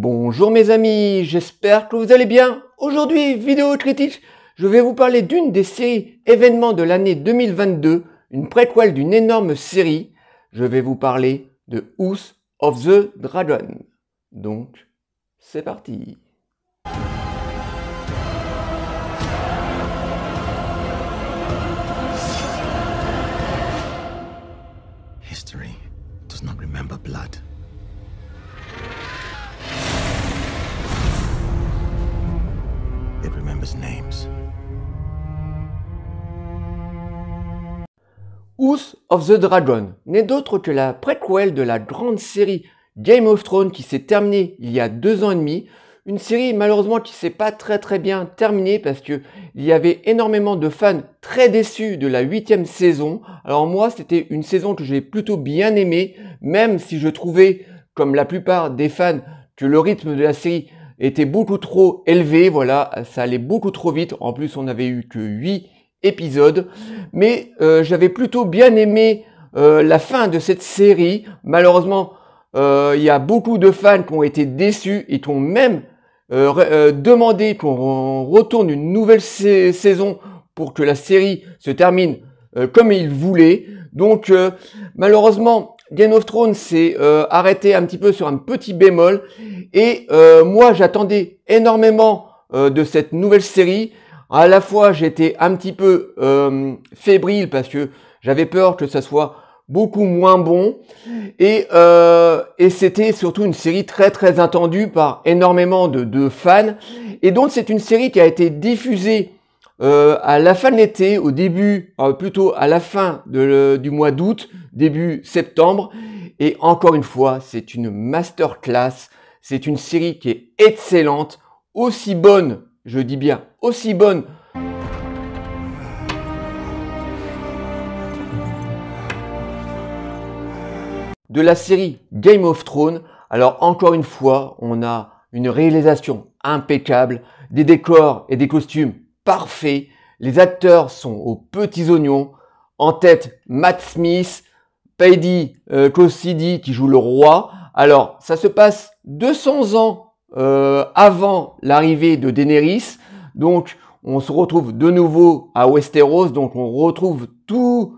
Bonjour mes amis, j'espère que vous allez bien. Aujourd'hui, vidéo critique, je vais vous parler d'une des séries événements de l'année 2022, une préquelle d'une énorme série. Je vais vous parler de House of the Dragon. Donc, c'est parti. History does not remember blood. It remembers names. House of the Dragon n'est d'autre que la préquelle de la grande série Game of Thrones qui s'est terminée il y a 2 ans et demi. Une série malheureusement qui s'est pas très bien terminée parce que il y avait énormément de fans très déçus de la 8e saison. Alors moi c'était une saison que j'ai plutôt bien aimée, même si je trouvais, comme la plupart des fans, que le rythme de la série était beaucoup trop élevé. Voilà, ça allait beaucoup trop vite. En plus on n'avait eu que 8 épisodes. Mais j'avais plutôt bien aimé la fin de cette série. Malheureusement, il y a beaucoup de fans qui ont été déçus et qui ont même demandé qu'on retourne une nouvelle saison pour que la série se termine comme ils voulaient. Donc malheureusement, Game of Thrones s'est arrêté un petit peu sur un petit bémol. Et moi, j'attendais énormément de cette nouvelle série. À la fois, j'étais un petit peu fébrile parce que j'avais peur que ça soit beaucoup moins bon. Et c'était surtout une série très attendue par énormément de fans. Et donc, c'est une série qui a été diffusée à la fin de l'été, au début, plutôt à la fin du mois d'août, début septembre. Et encore une fois, c'est une masterclass. C'est une série qui est excellente, aussi bonne, je dis bien aussi bonne de la série Game of Thrones. Alors encore une fois, on a une réalisation impeccable, des décors et des costumes parfaits, les acteurs sont aux petits oignons, en tête Matt Smith, Paddy Considine qui joue le roi. Alors ça se passe 200 ans avant l'arrivée de Daenerys, donc on se retrouve de nouveau à Westeros, donc on retrouve tout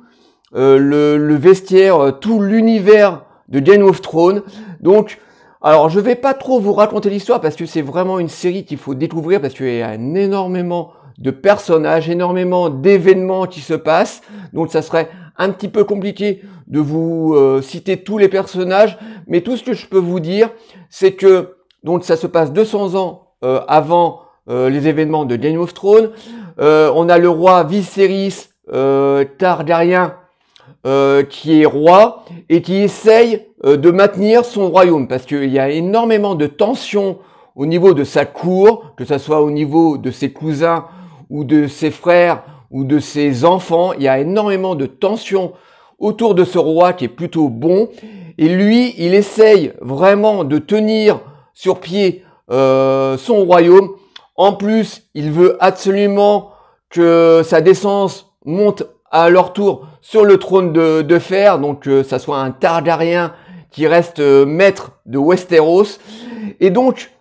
le vestiaire, tout l'univers de Game of Thrones. Donc, alors je vais pas trop vous raconter l'histoire parce que c'est vraiment une série qu'il faut découvrir parce qu'il y a énormément de personnages, énormément d'événements qui se passent. Donc ça serait un petit peu compliqué de vous citer tous les personnages, mais tout ce que je peux vous dire, c'est que donc ça se passe 200 ans avant les événements de Game of Thrones. On a le roi Viserys Targaryen qui est roi et qui essaye de maintenir son royaume parce qu'il y a énormément de tensions au niveau de sa cour, que ce soit au niveau de ses cousins ou de ses frères ou de ses enfants. Il y a énormément de tensions autour de ce roi qui est plutôt bon. Et lui, il essaye vraiment de tenir sur pied son royaume. En plus, il veut absolument que sa descendance monte à leur tour sur le trône de fer, donc ça soit un Targaryen qui reste maître de Westeros. Et donc,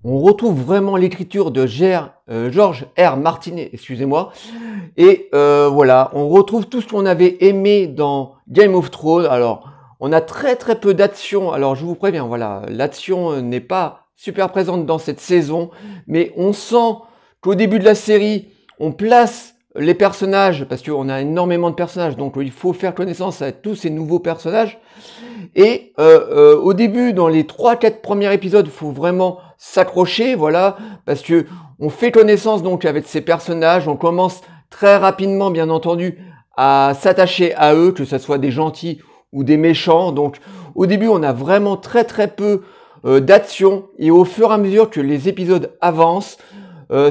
on retrouve vraiment l'écriture de George R. Martin, excusez-moi. Et voilà, on retrouve tout ce qu'on avait aimé dans Game of Thrones. Alors, on a très peu d'action. Alors, je vous préviens, voilà, l'action n'est pas super présente dans cette saison. Mais on sent qu'au début de la série, on place les personnages, parce qu'on a énormément de personnages, donc il faut faire connaissance avec tous ces nouveaux personnages. Et au début, dans les 3-4 premiers épisodes, il faut vraiment s'accrocher, voilà, parce que on fait connaissance donc avec ces personnages, on commence très rapidement, bien entendu, à s'attacher à eux, que ce soit des gentils ou des méchants. Donc au début, on a vraiment très peu d'action, et au fur et à mesure que les épisodes avancent,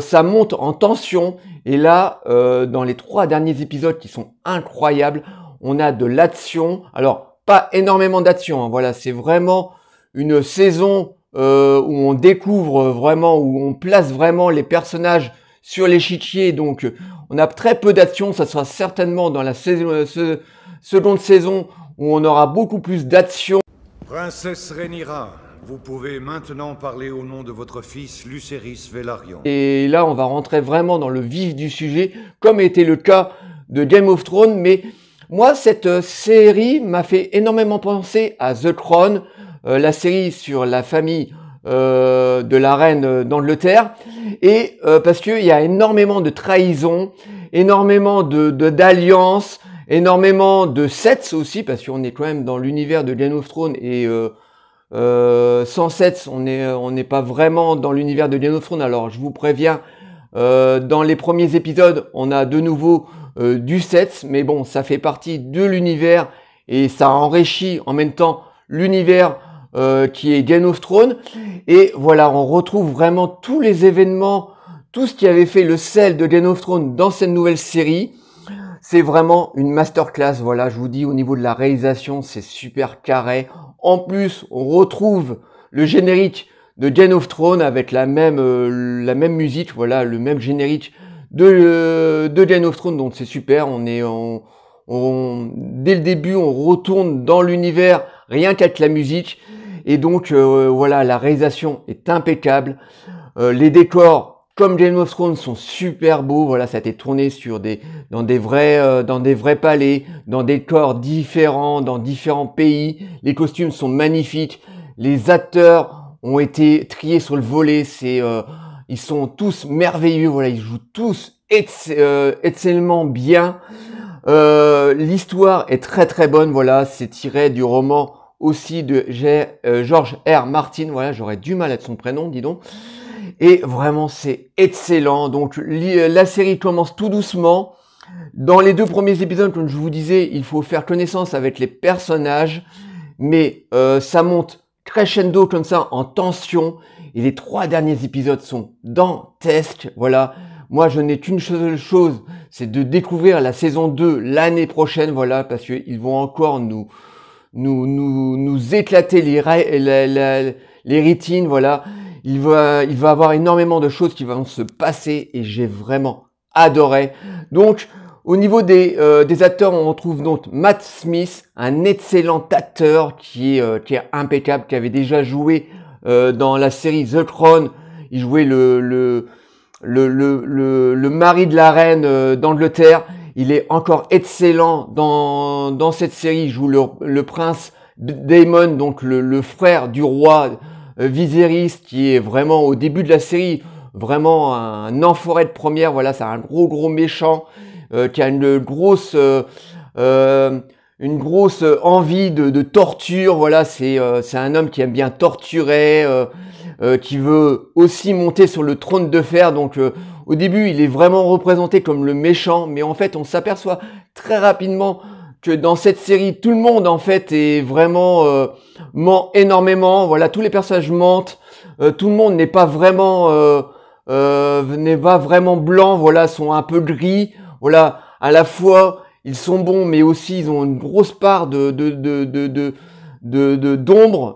ça monte en tension. Et là, dans les 3 derniers épisodes qui sont incroyables, on a de l'action. Alors, pas énormément d'action, hein, voilà, c'est vraiment une saison où on découvre vraiment, où on place vraiment les personnages sur l'échiquier. Donc, on a très peu d'action. Ça sera certainement dans la seconde saison où on aura beaucoup plus d'action. Princesse Rhaenyra, vous pouvez maintenant parler au nom de votre fils Lucerys Velaryon. Et là, on va rentrer vraiment dans le vif du sujet, comme était le cas de Game of Thrones. Mais moi, cette série m'a fait énormément penser à The Crown, la série sur la famille de la reine d'Angleterre. Et parce qu'il y a énormément de trahison, énormément d'alliances, énormément de sets aussi, parce qu'on est quand même dans l'univers de Game of Thrones et sans sets, on n'est pas vraiment dans l'univers de Game of Thrones. Alors, je vous préviens, dans les premiers épisodes, on a de nouveau du sets, mais bon, ça fait partie de l'univers et ça enrichit en même temps l'univers qui est Game of Thrones. Et voilà, on retrouve vraiment tous les événements, tout ce qui avait fait le sel de Game of Thrones dans cette nouvelle série. C'est vraiment une masterclass, voilà, je vous dis, au niveau de la réalisation, c'est super carré. En plus, on retrouve le générique de Game of Thrones avec la même musique, voilà, le même générique de Game of Thrones, donc c'est super. Dès le début, on retourne dans l'univers rien qu'avec la musique. Et donc, voilà, la réalisation est impeccable. Les décors, comme Game of Thrones, sont super beaux. Voilà, ça a été tourné dans des vrais palais, dans des décors différents, dans différents pays. Les costumes sont magnifiques. Les acteurs ont été triés sur le volet. Ils sont tous merveilleux. Voilà, ils jouent tous excellemment bien. L'histoire est très très bonne. Voilà, c'est tiré du roman aussi de George R. Martin. Voilà, j'aurais du mal à être son prénom, dis donc. Et vraiment, c'est excellent. Donc, la série commence tout doucement. Dans les 2 premiers épisodes, comme je vous disais, il faut faire connaissance avec les personnages. Mais ça monte crescendo comme ça, en tension. Et les 3 derniers épisodes sont dantesques. Voilà. Moi, je n'ai qu'une seule chose, c'est de découvrir la saison 2 l'année prochaine. Voilà, parce qu'ils vont encore nous éclater les rétines. Voilà. Il va avoir énormément de choses qui vont se passer et j'ai vraiment adoré. Donc, au niveau des acteurs, on retrouve donc Matt Smith, un excellent acteur qui est impeccable, qui avait déjà joué dans la série The Crown. Il jouait le mari de la reine d'Angleterre. Il est encore excellent dans cette série. Il joue le prince Daemon, donc le frère du roi Viserys, qui est vraiment au début de la série vraiment un enfoiré de première. Voilà, c'est un gros méchant qui a une grosse envie de torture. Voilà, c'est un homme qui aime bien torturer, qui veut aussi monter sur le trône de fer. Donc au début, il est vraiment représenté comme le méchant, mais en fait, on s'aperçoit très rapidement que dans cette série, tout le monde en fait est vraiment ment énormément. Voilà, tous les personnages mentent. Tout le monde n'est pas vraiment blanc. Voilà, sont un peu gris. Voilà, à la fois ils sont bons, mais aussi ils ont une grosse part d'ombre.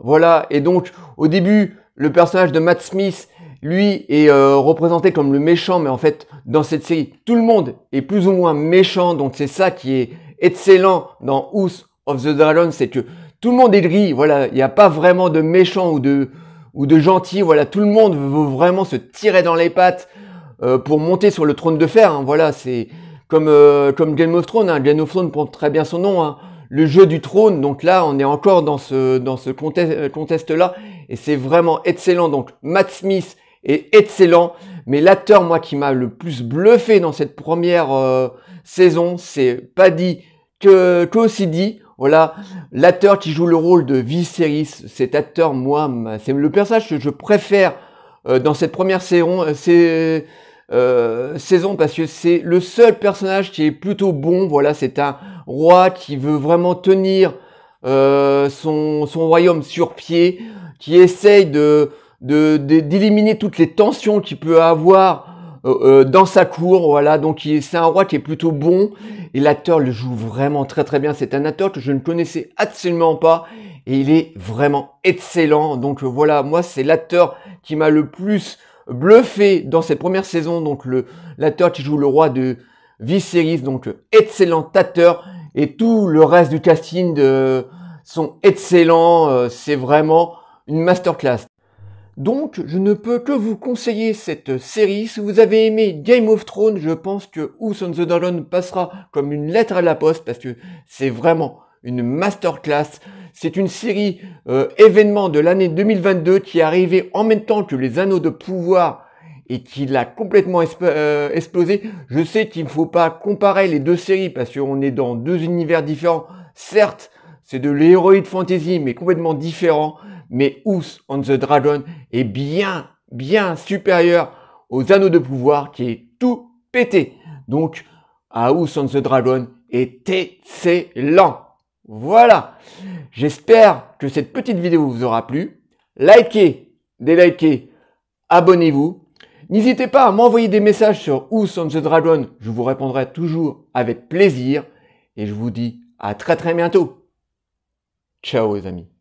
Voilà, et donc au début, le personnage de Matt Smith, lui, est représenté comme le méchant, mais en fait, dans cette série, tout le monde est plus ou moins méchant. Donc c'est ça qui est excellent dans House of the Dragon, c'est que tout le monde est gris. Voilà, il n'y a pas vraiment de méchant ou de gentil. Voilà, tout le monde veut vraiment se tirer dans les pattes pour monter sur le trône de fer. Hein. Voilà, c'est comme Game of Thrones. Hein. Game of Thrones porte très bien son nom. Hein. Le jeu du trône. Donc là, on est encore dans ce contexte-là, et c'est vraiment excellent. Donc Matt Smith est excellent, mais l'acteur, moi, qui m'a le plus bluffé dans cette première saison, c'est Paddy Considine. Voilà, l'acteur qui joue le rôle de Viserys. Cet acteur, moi, c'est le personnage que je préfère dans cette première saison, parce que c'est le seul personnage qui est plutôt bon. Voilà, c'est un roi qui veut vraiment tenir son royaume sur pied, qui essaye d'éliminer toutes les tensions qu'il peut avoir dans sa cour. Voilà, donc c'est un roi qui est plutôt bon, et l'acteur le joue vraiment très très bien. C'est un acteur que je ne connaissais absolument pas, et il est vraiment excellent. Donc voilà, moi c'est l'acteur qui m'a le plus bluffé dans cette première saison. Donc l'acteur qui joue le roi de Viserys, donc excellent acteur. Et tout le reste du casting sont excellents. C'est vraiment une masterclass. Donc, je ne peux que vous conseiller cette série. Si vous avez aimé Game of Thrones, je pense que House of the Dragon passera comme une lettre à la poste parce que c'est vraiment une masterclass. C'est une série événement de l'année 2022 qui est arrivée en même temps que les Anneaux de Pouvoir et qui l'a complètement explosé. Je sais qu'il ne faut pas comparer les deux séries parce qu'on est dans deux univers différents. Certes, c'est de l'heroic fantasy mais complètement différent. Mais House of the Dragon est bien supérieur aux Anneaux de Pouvoir qui est tout pété. Donc, House of the Dragon est excellent. Voilà. J'espère que cette petite vidéo vous aura plu. Likez, délikez, abonnez-vous. N'hésitez pas à m'envoyer des messages sur House of the Dragon. Je vous répondrai toujours avec plaisir. Et je vous dis à très bientôt. Ciao les amis.